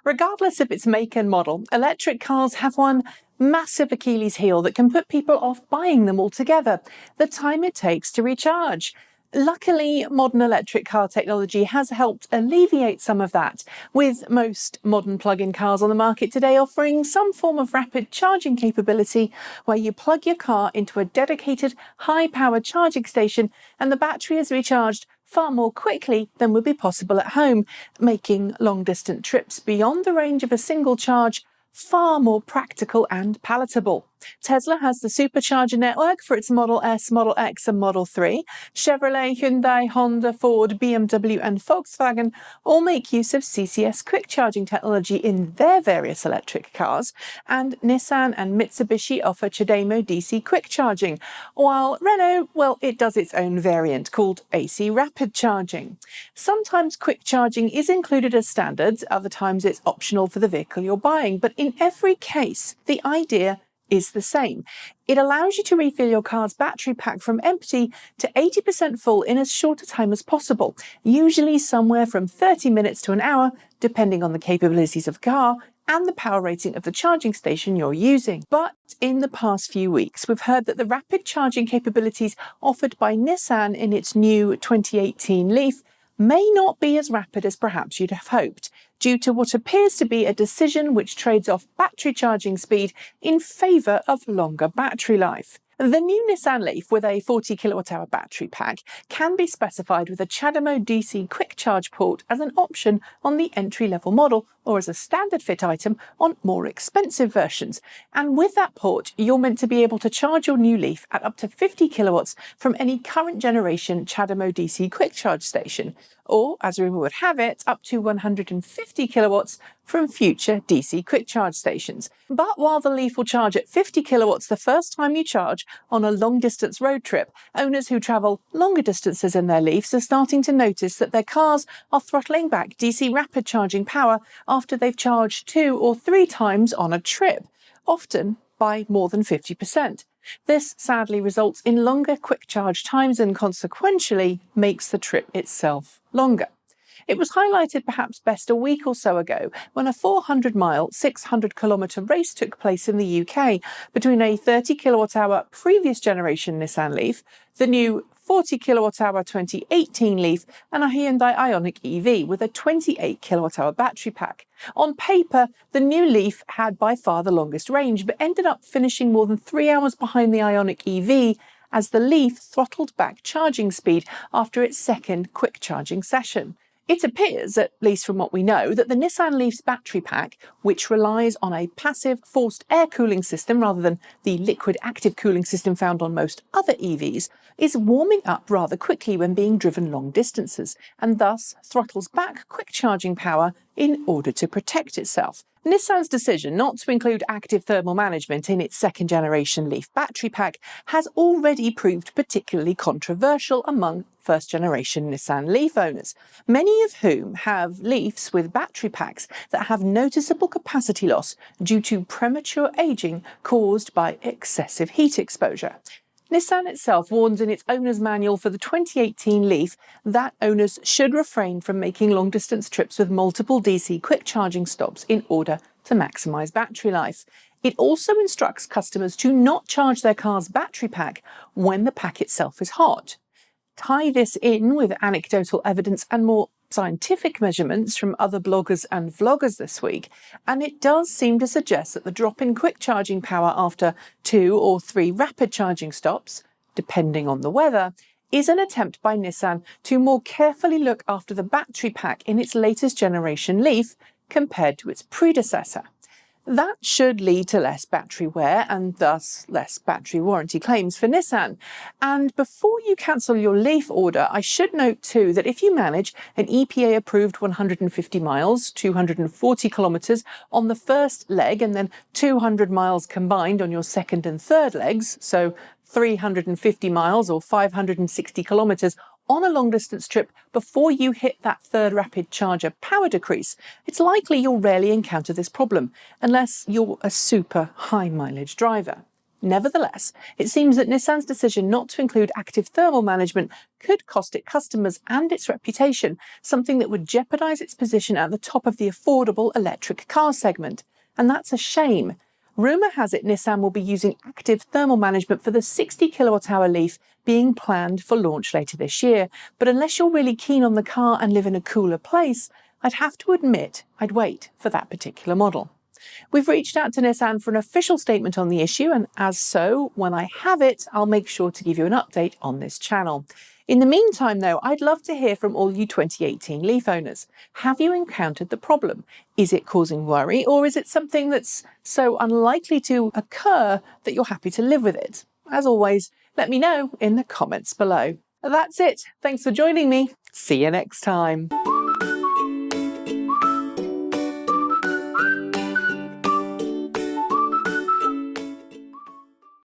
Regardless of its make and model, electric cars have one massive Achilles heel that can put people off buying them altogether: the time it takes to recharge. Luckily, modern electric car technology has helped alleviate some of that, with most modern plug-in cars on the market today offering some form of rapid charging capability where you plug your car into a dedicated high-powered charging station and the battery is recharged far more quickly than would be possible at home, making long-distance trips beyond the range of a single charge far more practical and palatable. Tesla has the supercharger network for its Model S, Model X and Model 3. Chevrolet, Hyundai, Honda, Ford, BMW and Volkswagen all make use of CCS quick charging technology in their various electric cars, and Nissan and Mitsubishi offer CHAdeMO DC quick charging, while Renault, well, it does its own variant called AC rapid charging. Sometimes quick charging is included as standard, other times it's optional for the vehicle you're buying, but in every case, the idea is the same. It allows you to refill your car's battery pack from empty to 80% full in as short a time as possible, usually somewhere from 30 minutes to an hour, depending on the capabilities of the car and the power rating of the charging station you're using. But in the past few weeks, we've heard that the rapid charging capabilities offered by Nissan in its new 2018 Leaf may not be as rapid as perhaps you'd have hoped, due to what appears to be a decision which trades off battery charging speed in favour of longer battery life. The new Nissan Leaf with a 40 kilowatt-hour battery pack can be specified with a CHAdeMO DC quick charge port as an option on the entry-level model or as a standard fit item on more expensive versions. And with that port, you're meant to be able to charge your new Leaf at up to 50 kilowatts from any current generation CHAdeMO DC quick charge station, or, as rumour would have it, up to 150 kilowatts from future DC quick charge stations. But while the Leaf will charge at 50 kilowatts the first time you charge on a long-distance road trip, owners who travel longer distances in their Leafs are starting to notice that their cars are throttling back DC rapid charging power after they've charged 2 or 3 times on a trip, often by more than 50%. This sadly results in longer quick charge times and consequentially makes the trip itself longer. It was highlighted perhaps best a week or so ago when a 400-mile, 600-kilometre race took place in the UK between a 30 kilowatt-hour previous generation Nissan Leaf, the new 40 kilowatt-hour 2018 Leaf and a Hyundai Ioniq EV with a 28 kilowatt-hour battery pack. On paper, the new Leaf had by far the longest range, but ended up finishing more than 3 hours behind the Ioniq EV as the Leaf throttled back charging speed after its second quick charging session. It appears, at least from what we know, that the Nissan Leaf's battery pack, which relies on a passive forced air cooling system rather than the liquid active cooling system found on most other EVs, is warming up rather quickly when being driven long distances, and thus throttles back quick charging power in order to protect itself. Nissan's decision not to include active thermal management in its second-generation Leaf battery pack has already proved particularly controversial among first-generation Nissan Leaf owners, many of whom have Leafs with battery packs that have noticeable capacity loss due to premature aging caused by excessive heat exposure. Nissan itself warns in its owner's manual for the 2018 Leaf that owners should refrain from making long-distance trips with multiple DC quick charging stops in order to maximise battery life. It also instructs customers to not charge their car's battery pack when the pack itself is hot. Tie this in with anecdotal evidence and more scientific measurements from other bloggers and vloggers this week, and it does seem to suggest that the drop in quick charging power after 2 or 3 rapid charging stops, depending on the weather, is an attempt by Nissan to more carefully look after the battery pack in its latest generation Leaf compared to its predecessor. That should lead to less battery wear and thus less battery warranty claims for Nissan. And before you cancel your Leaf order, I should note too that if you manage an EPA-approved 150 miles, 240 kilometres on the first leg and then 200 miles combined on your second and third legs, so 350 miles or 560 kilometres on a long-distance trip before you hit that third rapid charger power decrease, it's likely you'll rarely encounter this problem, unless you're a super high-mileage driver. Nevertheless, it seems that Nissan's decision not to include active thermal management could cost it customers and its reputation, something that would jeopardise its position at the top of the affordable electric car segment. And that's a shame. Rumour has it Nissan will be using active thermal management for the 60 kilowatt-hour Leaf being planned for launch later this year. But unless you're really keen on the car and live in a cooler place, I'd have to admit I'd wait for that particular model. We've reached out to Nissan for an official statement on the issue, and as so, when I have it, I'll make sure to give you an update on this channel. In the meantime, though, I'd love to hear from all you 2018 Leaf owners. Have you encountered the problem? Is it causing worry, or is it something that's so unlikely to occur that you're happy to live with it? As always, let me know in the comments below. That's it. Thanks for joining me. See you next time.